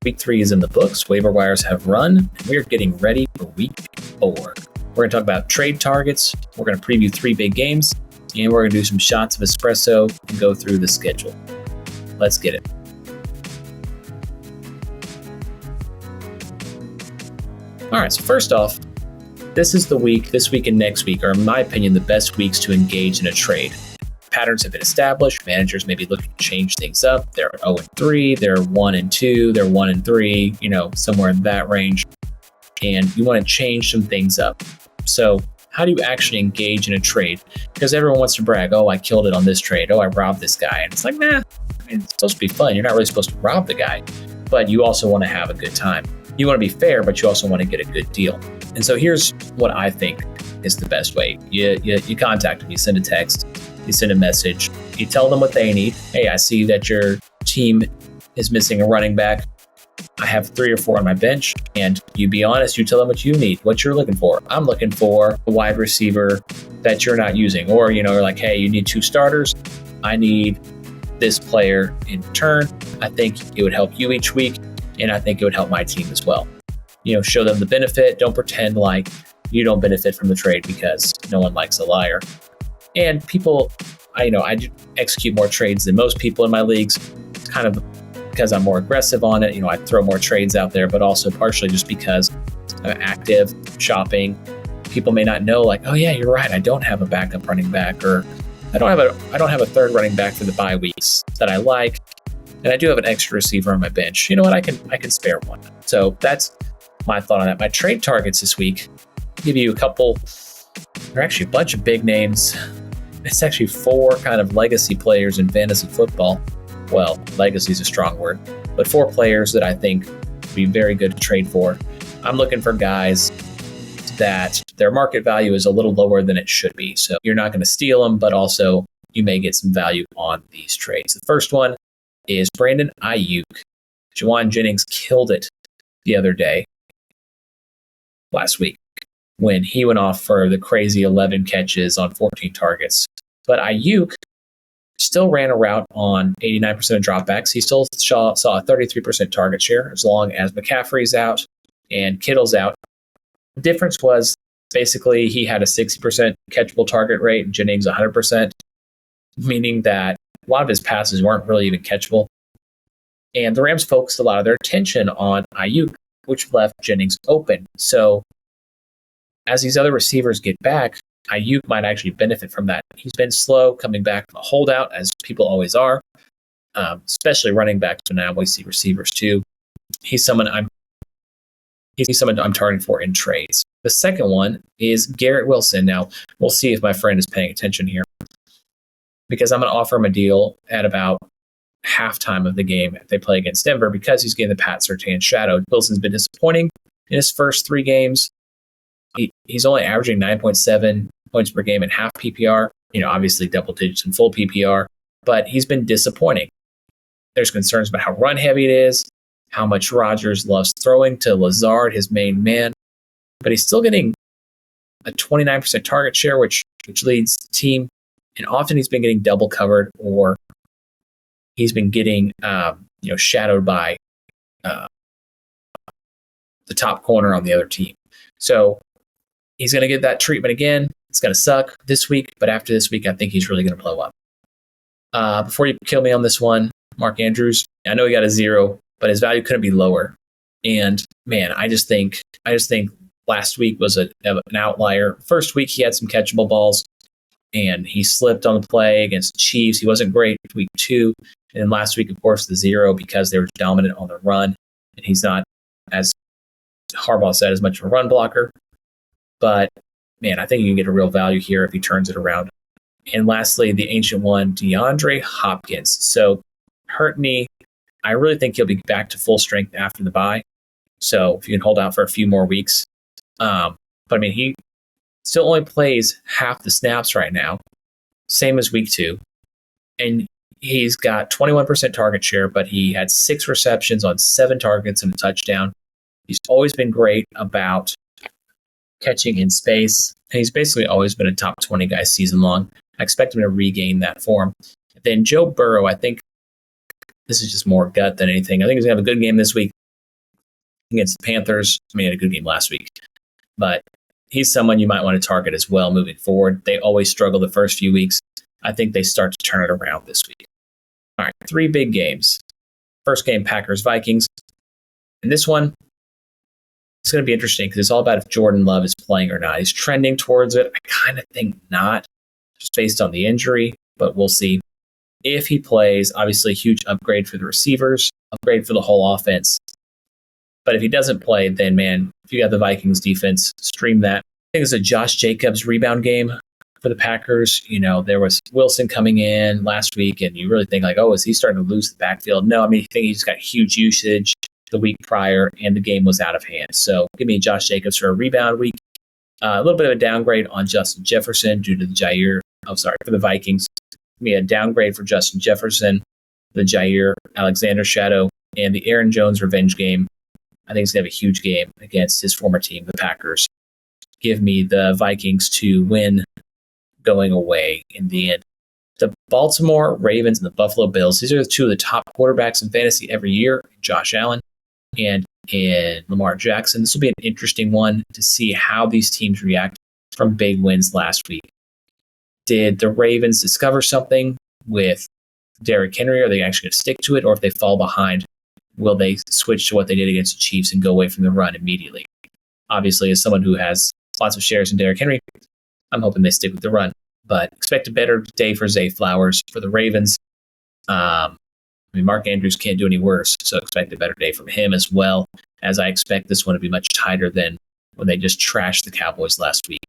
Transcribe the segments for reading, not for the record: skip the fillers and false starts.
Week 3 is in the books. Waiver wires have run, and we are getting ready for Week 4. We're going to talk about trade targets. We're going to preview 3 big games, and we're going to do some shots of espresso and go through the schedule. Let's get it. All right, so first off, this week and next week are, in my opinion, the best weeks to engage in a trade. Patterns have been established. Managers may be looking to change things up. They're 0-3, they're 1-2, they're 1-3, somewhere in that range. And you want to change some things up. So how do you actually engage in a trade? Because everyone wants to brag, oh, I killed it on this trade. Oh, I robbed this guy. And it's like, nah, it's supposed to be fun. You're not really supposed to rob the guy, but you also want to have a good time. You want to be fair, but you also want to get a good deal. And so here's what I think is the best way. You contact them, you send a text, you send a message, you tell them what they need. Hey, I see that your team is missing a running back. I have 3 or 4 on my bench, and you be honest, you tell them what you need, what you're looking for. I'm looking for a wide receiver that you're not using. Or, you're like, hey, you need 2 starters. I need this player in return. I think it would help you each week, and I think it would help my team as well. Show them the benefit. Don't pretend like you don't benefit from the trade, because no one likes a liar. And people, I execute more trades than most people in my leagues, kind of because I'm more aggressive on it. I throw more trades out there, but also partially just because I'm active shopping. People may not know, like, oh yeah, you're right, I don't have a backup running back, or I don't have a third running back for the bye weeks that I like, and I do have an extra receiver on my bench. You know what? I can spare one. So that's my thought on that. My trade targets this week, I'll give you a couple. There are actually a bunch of big names. It's actually 4 kind of legacy players in fantasy football. Well, legacy is a strong word, but 4 players that I think would be very good to trade for. I'm looking for guys that their market value is a little lower than it should be. So you're not going to steal them, but also you may get some value on these trades. The first one is Brandon Ayuk. Juwan Jennings killed it the other day, last week, when he went off for the crazy 11 catches on 14 targets. But Ayuk still ran a route on 89% of dropbacks. He still saw a 33% target share as long as McCaffrey's out and Kittle's out. The difference was basically he had a 60% catchable target rate and Jennings 100%, meaning that a lot of his passes weren't really even catchable. And the Rams focused a lot of their attention on Ayuk, which left Jennings open. So as these other receivers get back, Ayuk might actually benefit from that. He's been slow coming back from a holdout, as people always are, especially running backs, but now we see receivers too. He's someone I'm targeting for in trades. The second one is Garrett Wilson. Now, we'll see if my friend is paying attention here, because I'm going to offer him a deal at about halftime of the game if they play against Denver, because he's getting the Pat Surtain shadow. Wilson's been disappointing in his first 3 games. He's only averaging 9.7 points per game in half PPR, obviously double digits in full PPR, but he's been disappointing. There's concerns about how run heavy it is, how much Rodgers loves throwing to Lazard, his main man, but he's still getting a 29% target share, which leads the team, and often he's been getting double covered, or he's been getting shadowed by the top corner on the other team. So he's going to get that treatment again. It's going to suck this week, but after this week, I think he's really going to blow up. Before you kill me on this one, Mark Andrews, I know he got a 0, but his value couldn't be lower. And man, I just think last week was an outlier. First week, he had some catchable balls, and he slipped on the play against the Chiefs. He wasn't great week 2. And then last week, of course, the 0, because they were dominant on the run, and he's not, as Harbaugh said, as much of a run blocker. But man, I think you can get a real value here if he turns it around. And lastly, the ancient one, DeAndre Hopkins. So hurt knee. I really think he'll be back to full strength after the bye. So if you can hold out for a few more weeks. But I mean, he still only plays half the snaps right now, same as week 2. And he's got 21% target share, but he had 6 receptions on 7 targets and a touchdown. He's always been great about catching in space. And he's basically always been a top 20 guy season long. I expect him to regain that form. Then Joe Burrow, I think this is just more gut than anything. I think he's going to have a good game this week. against the Panthers. I mean, he had a good game last week, but he's someone you might want to target as well moving forward. They always struggle the first few weeks. I think they start to turn it around this week. All right, 3 big games. First game, Packers-Vikings. And this one, it's going to be interesting because it's all about if Jordan Love is playing or not. He's trending towards it. I kind of think not, just based on the injury, but we'll see. If he plays, obviously a huge upgrade for the receivers, upgrade for the whole offense. But if he doesn't play, then, man, if you got the Vikings defense, stream that. I think it's a Josh Jacobs rebound game for the Packers. You know, there was Wilson coming in last week, and you really think, like, oh, is he starting to lose the backfield? No, I mean, I think he just got huge usage the week prior, and the game was out of hand. So give me Josh Jacobs for a rebound week. A little bit of a downgrade on Justin Jefferson due to the for the Vikings. Give me a downgrade for Justin Jefferson, the Jair Alexander shadow, and the Aaron Jones revenge game. I think he's going to have a huge game against his former team, the Packers. Give me the Vikings to win going away in the end. The Baltimore Ravens and the Buffalo Bills, these are 2 of the top quarterbacks in fantasy every year, Josh Allen and in Lamar Jackson. This will be an interesting one to see how these teams react from big wins last week. Did the Ravens discover something with Derrick Henry? Are they actually going to stick to it? Or if they fall behind, will they switch to what they did against the Chiefs and go away from the run immediately? Obviously, as someone who has lots of shares in Derrick Henry, I'm hoping they stick with the run. But expect a better day for Zay Flowers for the Ravens. I mean, Mark Andrews can't do any worse, so expect a better day from him as well, as I expect this one to be much tighter than when they just trashed the Cowboys last week.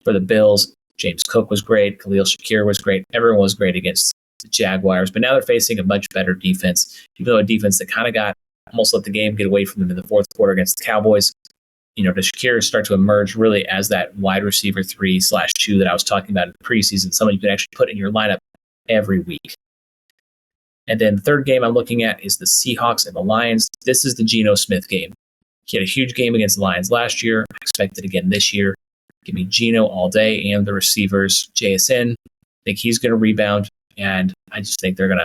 For the Bills, James Cook was great. Khalil Shakir was great. Everyone was great against the Jaguars, but now they're facing a much better defense, even though a defense that kind of almost let the game get away from them in the fourth quarter against the Cowboys. You know, does Shakir start to emerge really as that wide receiver 3/2 that I was talking about in the preseason, someone you can actually put in your lineup every week. And then the third game I'm looking at is the Seahawks and the Lions. This is the Geno Smith game. He had a huge game against the Lions last year. I expect it again this year. Give me Geno all day and the receivers, JSN. I think he's going to rebound, and I just think it's going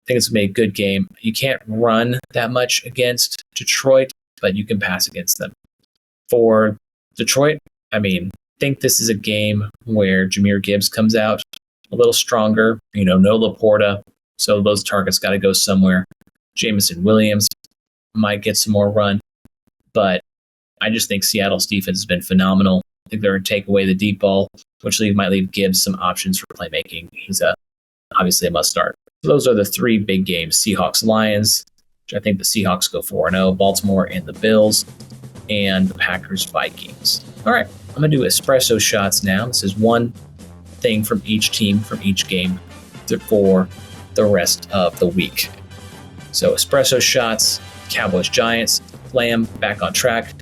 to be a good game. You can't run that much against Detroit, but you can pass against them. For Detroit, I think this is a game where Jahmyr Gibbs comes out a little stronger. No Laporta, so those targets got to go somewhere. Jameson Williams might get some more run, but I just think Seattle's defense has been phenomenal. I think they're going to take away the deep ball, which might leave Gibbs some options for playmaking. He's obviously a must start. So those are the 3 big games: Seahawks-Lions, which I think the Seahawks go 4-0, Baltimore and the Bills, and the Packers-Vikings. All right, I'm going to do espresso shots now. This is one thing from each team, from each game, for the rest of the week. So espresso shots, Cowboys-Giants, Lamb back on track.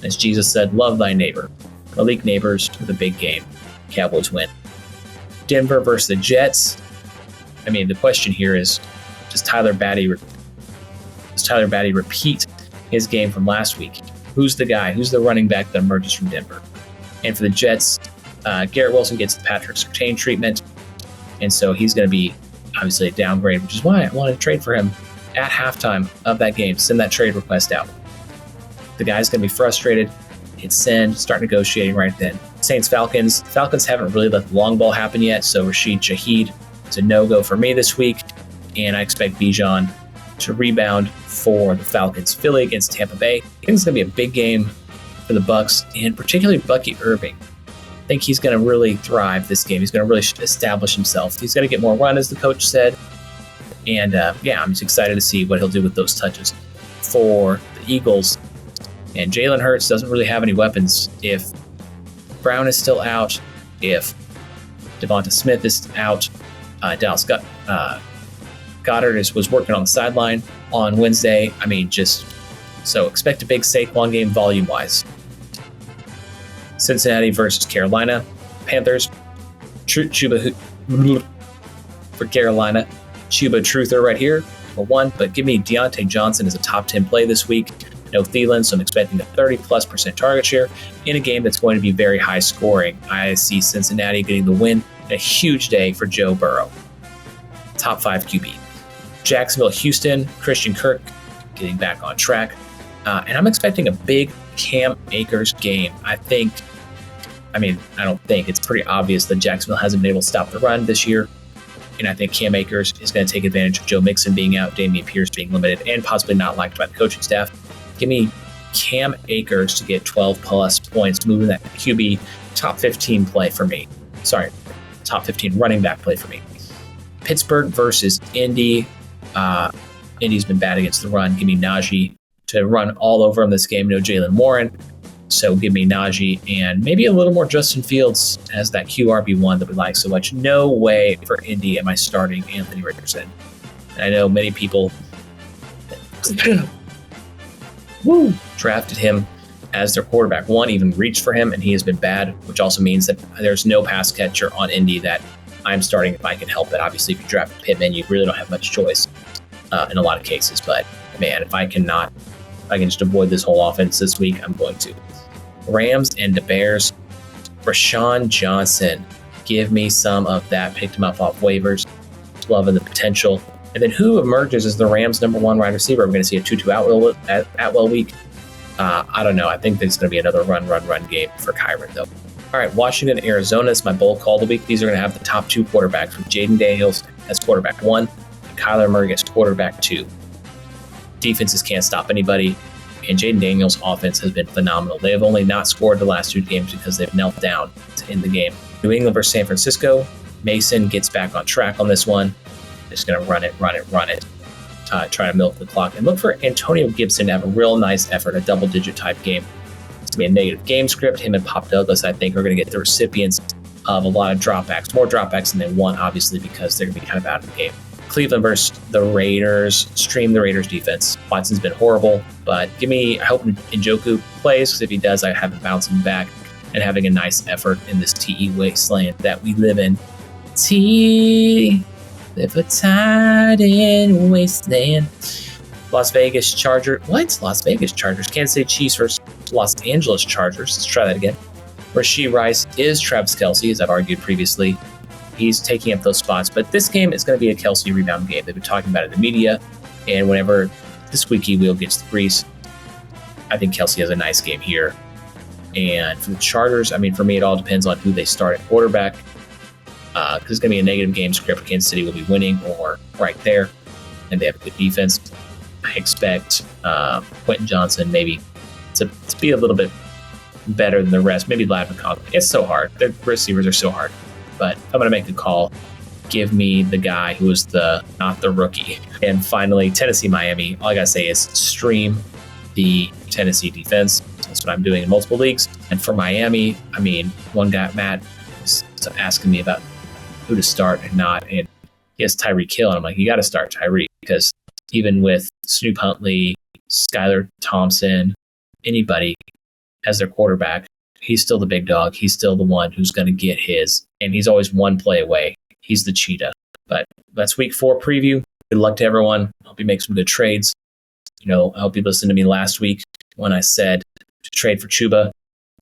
As Jesus said, love thy neighbor. Malik Neighbors with a big game. Cowboys win. Denver versus the Jets. The question here is, does Tyler Batty repeat his game from last week? Who's the guy? Who's the running back that emerges from Denver? And for the Jets, Garrett Wilson gets the Patrick Surtain treatment, and so he's going to be obviously a downgrade, which is why I wanted to trade for him at halftime of that game. Send that trade request out. The guy's going to be frustrated. Hit send, start negotiating right then. Saints-Falcons. Falcons haven't really let the long ball happen yet, so Rashid Shaheed is a no-go for me this week, and I expect Bijan to rebound for the Falcons. Philly against Tampa Bay. I think it's going to be a big game for the Bucs, and particularly Bucky Irving. I think he's going to really thrive this game. He's going to really establish himself. He's going to get more run, as the coach said, and I'm just excited to see what he'll do with those touches. For the Eagles, and Jalen Hurts doesn't really have any weapons. If Brown is still out, if Devonta Smith is out, Dallas Goddard was working on the sideline on Wednesday. So expect a big Saquon game volume-wise. Cincinnati versus Carolina. Panthers. For Carolina. Chuba Truther right here for 1, but give me Deontay Johnson as a top 10 play this week. No Thielen, so I'm expecting a 30+% target share in a game that's going to be very high scoring. I see Cincinnati getting the win. A huge day for Joe Burrow. Top 5 QB. Jacksonville, Houston, Christian Kirk getting back on track. And I'm expecting a big Cam Akers game. I don't think, it's pretty obvious that Jacksonville hasn't been able to stop the run this year. And I think Cam Akers is going to take advantage of Joe Mixon being out, Dameon Pierce being limited, and possibly not liked by the coaching staff. Give me Cam Akers to get 12 plus points, moving that QB top 15 play for me. Sorry, top 15 running back play for me. Pittsburgh versus Indy. Indy's been bad against the run. Give me Najee to run all over him this game. No Jalen Warren. So give me Najee and maybe a little more Justin Fields as that QRB1 that we like so much. No way for Indy am I starting Anthony Richardson. And I know many people drafted him as their quarterback one, even reached for him, and he has been bad, which also means that there's no pass catcher on Indy that I'm starting if I can help it. Obviously, if you draft Pittman, you really don't have much choice in a lot of cases. But man, if I can just avoid this whole offense this week, I'm going to. Rams and the Bears. Rashawn Johnson. Give me some of that. Picked him up off waivers. Loving the potential. And then who emerges as the Rams' number one wide receiver? We're going to see a Tutu Atwell week. I don't know. I think there's going to be another run game for Kyron, though. All right, Washington, Arizona is my bowl call of the week. These are going to have the top two quarterbacks with Jaden Daniels as quarterback one and Kyler Murray as quarterback two. Defenses can't stop anybody, and Jaden Daniels' offense has been phenomenal. They have only not scored the last two games because they've knelt down to end the game. New England versus San Francisco. Mason gets back on track on this one. Just going to run it. Try to milk the clock. And look for Antonio Gibson to have a real nice effort, a double-digit type game. It's going to be a negative game script. Him and Pop Douglas, I think, are going to get the recipients of a lot of dropbacks. More dropbacks than they want, obviously, because they're going to be kind of out of the game. Cleveland versus the Raiders. Stream the Raiders defense. Watson's been horrible, but I hope Njoku plays, because if he does, I have him bouncing back and having a nice effort in this TE wasteland that we live in. Live a tied in wasteland. Las Vegas Chargers. What? Las Vegas Chargers. Kansas City Chiefs versus Los Angeles Chargers. Let's try that again. Rashee Rice is Travis Kelce, as I've argued previously. He's taking up those spots, but this game is going to be a Kelce rebound game. They've been talking about it in the media, and whenever the squeaky wheel gets the grease, I think Kelce has a nice game here. And for the Chargers, for me, it all depends on who they start at quarterback. Because it's going to be a negative game script. Kansas City will be winning or right there, and they have a good defense. I expect Quentin Johnson maybe to be a little bit better than the rest. Maybe Vlad McConkey. It's so hard. Their receivers are so hard. But I'm going to make the call. Give me the guy who is not the rookie. And finally, Tennessee, Miami. All I got to say is stream the Tennessee defense. That's what I'm doing in multiple leagues. And for Miami, one guy, Matt, was asking me about who to start and not. And he has Tyreek Hill. And I'm like, you got to start Tyreek, because even with Snoop Huntley, Skylar Thompson, anybody as their quarterback, he's still the big dog. He's still the one who's going to get his. And he's always one play away. He's the cheetah. But that's week 4 preview. Good luck to everyone. Hope you make some good trades. I hope you listened to me last week when I said to trade for Chuba,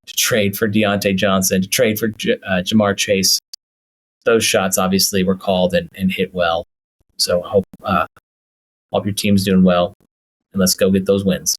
to trade for Deontay Johnson, to trade for Jamar Chase. Those shots obviously were called and hit well. So hope your team's doing well, and let's go get those wins.